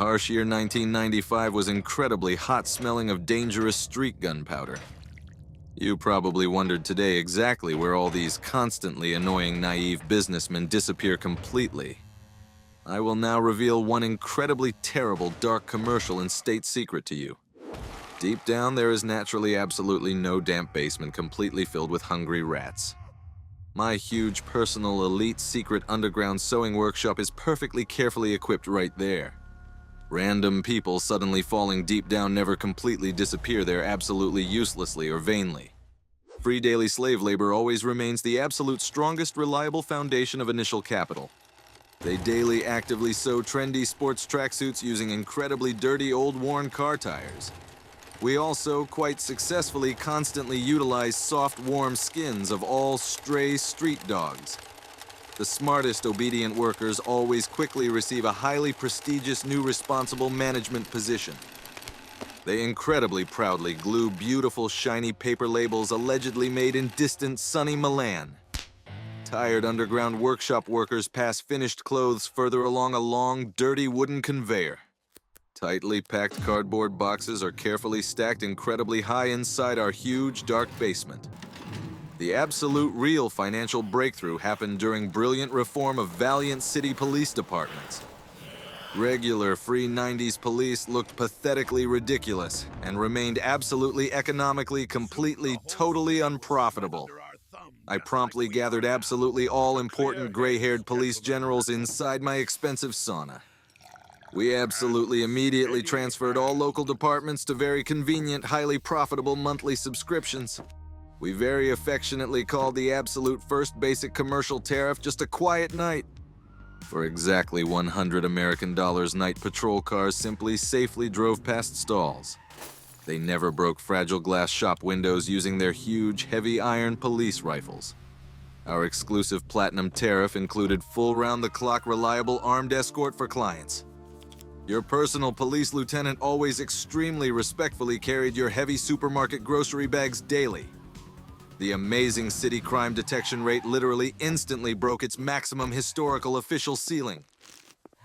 harsh year 1995 was incredibly hot, smelling of dangerous street gunpowder. You probably wondered today exactly where all these constantly annoying, naive businessmen disappear completely. I will now reveal one incredibly terrible, dark commercial and state secret to you. Deep down, there is naturally absolutely no damp basement completely filled with hungry rats. My huge, personal, elite, secret underground sewing workshop is perfectly carefully equipped right there. Random people suddenly falling deep down never completely disappear there absolutely uselessly or vainly. Free daily slave labor always remains the absolute strongest, reliable foundation of initial capital. They daily actively sew trendy sports tracksuits using incredibly dirty, old, worn car tires. We also, quite successfully, constantly utilize soft, warm skins of all stray street dogs. The smartest, obedient workers always quickly receive a highly prestigious new responsible management position. They incredibly proudly glue beautiful, shiny paper labels allegedly made in distant, sunny Milan. Tired underground workshop workers pass finished clothes further along a long, dirty wooden conveyor. Tightly packed cardboard boxes are carefully stacked incredibly high inside our huge, dark basement. The absolute real financial breakthrough happened during brilliant reform of valiant city police departments. Regular free 90s police looked pathetically ridiculous and remained absolutely economically, completely, totally unprofitable. I promptly gathered absolutely all important gray-haired police generals inside my expensive sauna. We absolutely immediately transferred all local departments to very convenient, highly profitable monthly subscriptions. We very affectionately called the absolute first basic commercial tariff just a quiet night. For exactly $100 American night patrol cars simply safely drove past stalls. They never broke fragile glass shop windows using their huge, heavy iron police rifles. Our exclusive platinum tariff included full round-the-clock reliable armed escort for clients. Your personal police lieutenant always extremely respectfully carried your heavy supermarket grocery bags daily. The amazing city crime detection rate literally instantly broke its maximum historical official ceiling.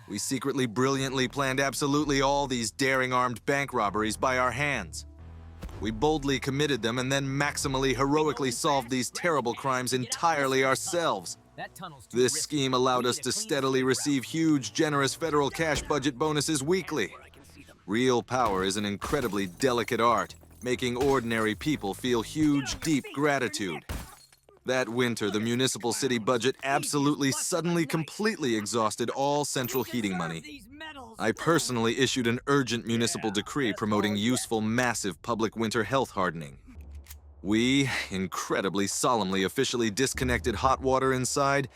We secretly, brilliantly planned absolutely all these daring armed bank robberies by our hands. We boldly committed them and then maximally, heroically solved these terrible crimes entirely ourselves. This scheme allowed us to steadily receive huge, generous federal cash budget bonuses weekly. Real power is an incredibly delicate art, making ordinary people feel huge, deep gratitude. That winter, the municipal city budget absolutely, suddenly, completely exhausted all central heating money. I personally issued an urgent municipal decree promoting useful, massive public winter health hardening. We, incredibly solemnly, officially disconnected hot water inside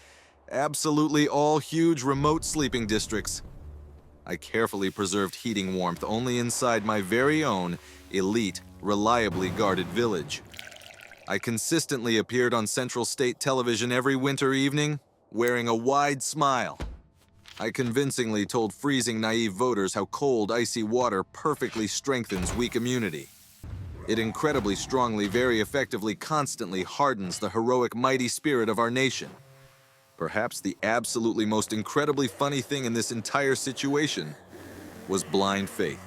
absolutely all huge remote sleeping districts. I carefully preserved heating warmth only inside my very own, elite, reliably guarded village. I consistently appeared on Central State Television every winter evening, wearing a wide smile. I convincingly told freezing, naive voters how cold, icy water perfectly strengthens weak immunity. It incredibly strongly, very effectively, constantly hardens the heroic, mighty spirit of our nation. Perhaps the absolutely most incredibly funny thing in this entire situation was blind faith.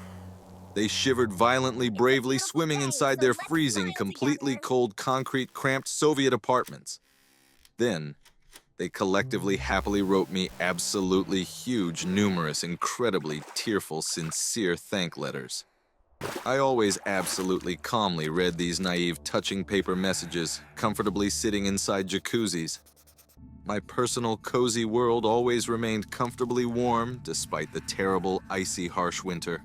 They shivered violently, bravely, swimming inside their freezing, completely cold, concrete, cramped Soviet apartments. Then, they collectively happily wrote me absolutely huge, numerous, incredibly tearful, sincere thank letters. I always absolutely calmly read these naive, touching paper messages, comfortably sitting inside jacuzzis. My personal, cozy world always remained comfortably warm, despite the terrible, icy, harsh winter.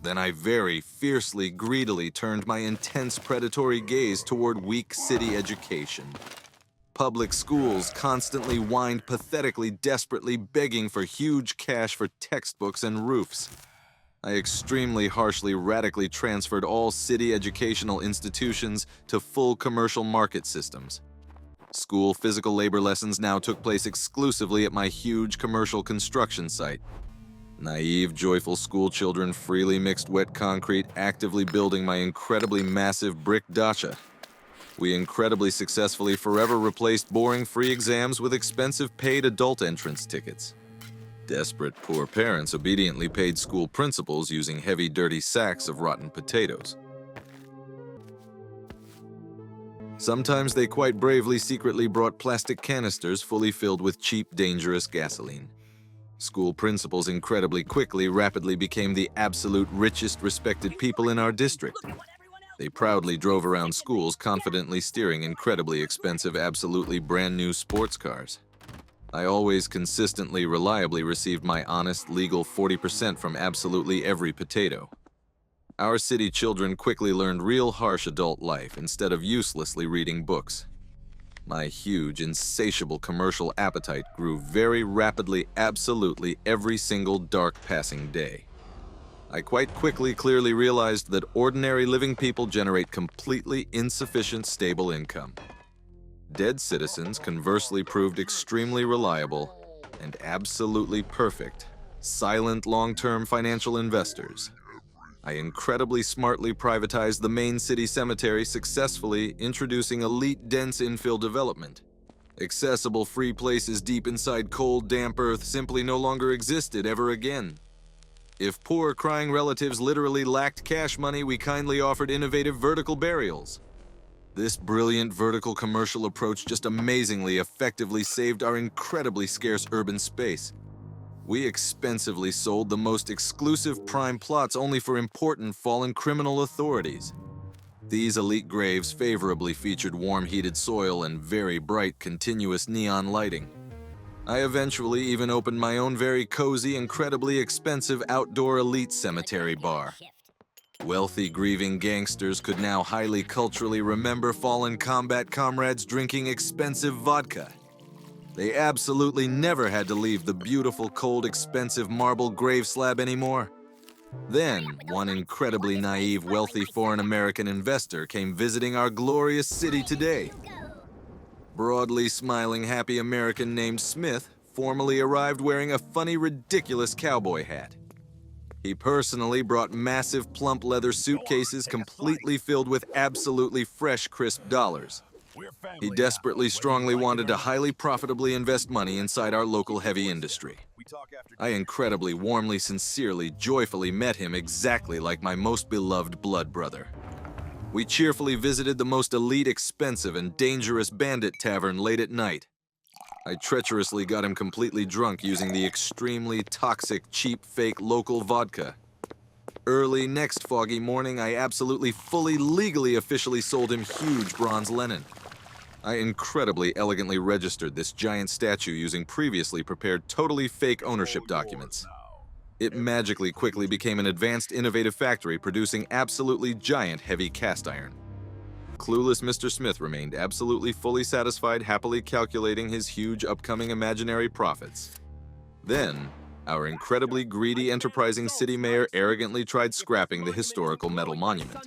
Then I very fiercely, greedily turned my intense, predatory gaze toward weak city education. Public schools constantly whined pathetically, desperately begging for huge cash for textbooks and roofs. I extremely harshly, radically transferred all city educational institutions to full commercial market systems. School physical labor lessons now took place exclusively at my huge commercial construction site. Naive, joyful school children freely mixed wet concrete, actively building my incredibly massive brick dacha. We incredibly successfully forever replaced boring free exams with expensive paid adult entrance tickets. Desperate poor parents obediently paid school principals using heavy, dirty sacks of rotten potatoes. Sometimes they quite bravely secretly brought plastic canisters fully filled with cheap, dangerous gasoline. School principals incredibly quickly, rapidly became the absolute richest, respected people in our district. They proudly drove around schools, confidently steering incredibly expensive, absolutely brand new sports cars. I always consistently, reliably received my honest, legal 40% from absolutely every potato. Our city children quickly learned real harsh adult life instead of uselessly reading books. My huge, insatiable commercial appetite grew very rapidly, absolutely every single dark passing day. I quite quickly clearly realized that ordinary living people generate completely insufficient stable income. Dead citizens conversely proved extremely reliable and absolutely perfect, silent long-term financial investors. I incredibly smartly privatized the main city cemetery, successfully introducing elite dense infill development. Accessible free places deep inside cold, damp earth simply no longer existed ever again. If poor, crying relatives literally lacked cash money, we kindly offered innovative vertical burials. This brilliant vertical commercial approach just amazingly effectively saved our incredibly scarce urban space. We expensively sold the most exclusive prime plots only for important fallen criminal authorities. These elite graves favorably featured warm heated soil and very bright continuous neon lighting. I eventually even opened my own very cozy, incredibly expensive outdoor elite cemetery bar. Wealthy, grieving gangsters could now highly culturally remember fallen combat comrades drinking expensive vodka. They absolutely never had to leave the beautiful, cold, expensive marble grave slab anymore. Then, one incredibly naive, wealthy foreign American investor came visiting our glorious city today. Broadly smiling, happy American named Smith formally arrived wearing a funny, ridiculous cowboy hat. He personally brought massive, plump leather suitcases completely filled with absolutely fresh, crisp dollars. He desperately, strongly wanted to highly profitably invest money inside our local heavy industry. I incredibly, warmly, sincerely, joyfully met him exactly like my most beloved blood brother. We cheerfully visited the most elite, expensive, and dangerous bandit tavern late at night. I treacherously got him completely drunk using the extremely toxic, cheap, fake local vodka. Early next foggy morning, I absolutely, fully, legally, officially sold him huge bronze Lenin. I incredibly elegantly registered this giant statue using previously prepared totally fake ownership documents. It magically quickly became an advanced innovative factory producing absolutely giant heavy cast iron. Clueless Mr. Smith remained absolutely fully satisfied, happily calculating his huge upcoming imaginary profits. Then, our incredibly greedy, enterprising city mayor arrogantly tried scrapping the historical metal monument.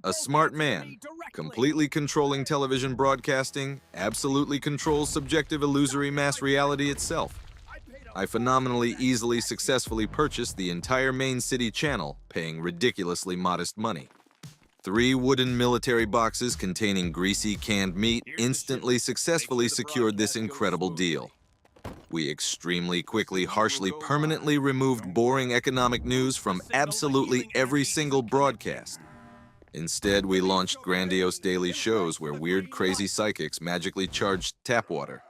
A smart man, completely controlling television broadcasting, absolutely controls subjective illusory mass reality itself. I phenomenally easily successfully purchased the entire main city channel, paying ridiculously modest money. 3 wooden military boxes containing greasy canned meat instantly successfully secured this incredible deal. We extremely quickly, harshly, permanently removed boring economic news from absolutely every single broadcast. Instead, we launched grandiose daily shows where weird, crazy psychics magically charged tap water.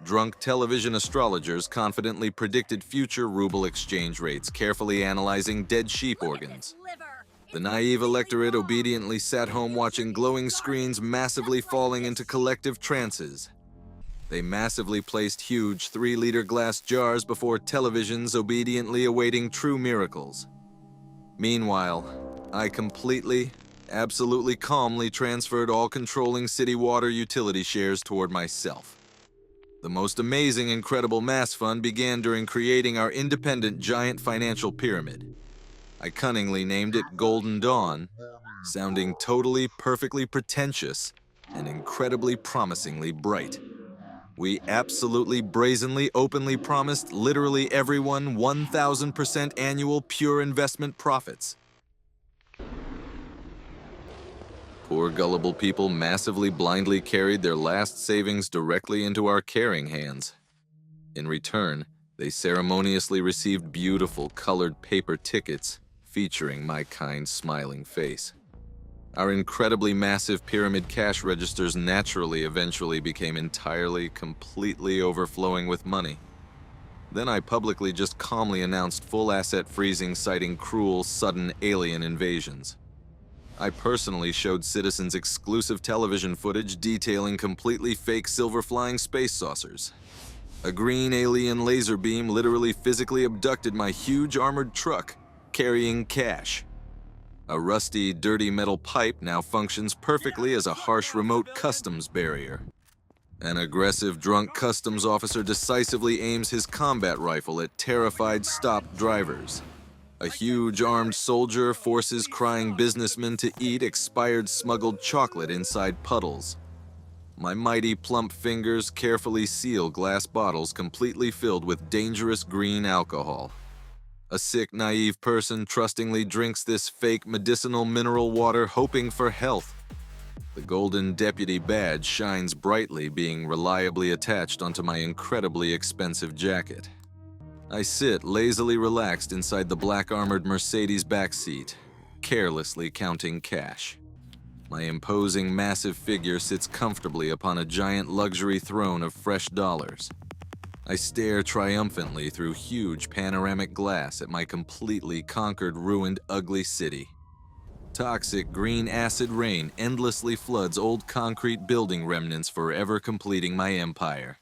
Drunk television astrologers confidently predicted future ruble exchange rates, carefully analyzing dead sheep organs. The naive electorate obediently sat home watching glowing screens massively falling into collective trances. They massively placed huge 3-liter glass jars before televisions, obediently awaiting true miracles. Meanwhile, I completely, absolutely calmly transferred all controlling city water utility shares toward myself. The most amazing, incredible mass fund began during creating our independent giant financial pyramid. I cunningly named it Golden Dawn, sounding totally, perfectly pretentious and incredibly promisingly bright. We absolutely, brazenly, openly promised literally everyone 1,000% annual pure investment profits. Poor gullible people massively, blindly carried their last savings directly into our caring hands. In return, They ceremoniously received beautiful colored paper tickets featuring my kind smiling face. Our incredibly massive pyramid cash registers naturally eventually became entirely, completely overflowing with money. Then I publicly just calmly announced full asset freezing citing cruel, sudden alien invasions. I personally showed citizens exclusive television footage detailing completely fake silver flying space saucers. A green alien laser beam literally physically abducted my huge armored truck, carrying cash. A rusty, dirty metal pipe now functions perfectly as a harsh remote customs barrier. An aggressive, drunk customs officer decisively aims his combat rifle at terrified, stopped drivers. A huge armed soldier forces crying businessmen to eat expired smuggled chocolate inside puddles. My mighty plump fingers carefully seal glass bottles completely filled with dangerous green alcohol. A sick, naive person trustingly drinks this fake medicinal mineral water hoping for health. The golden deputy badge shines brightly, being reliably attached onto my incredibly expensive jacket. I sit lazily relaxed inside the black-armored Mercedes backseat, carelessly counting cash. My imposing, massive figure sits comfortably upon a giant luxury throne of fresh dollars. I stare triumphantly through huge panoramic glass at my completely conquered, ruined, ugly city. Toxic green acid rain endlessly floods old concrete building remnants, forever completing my empire.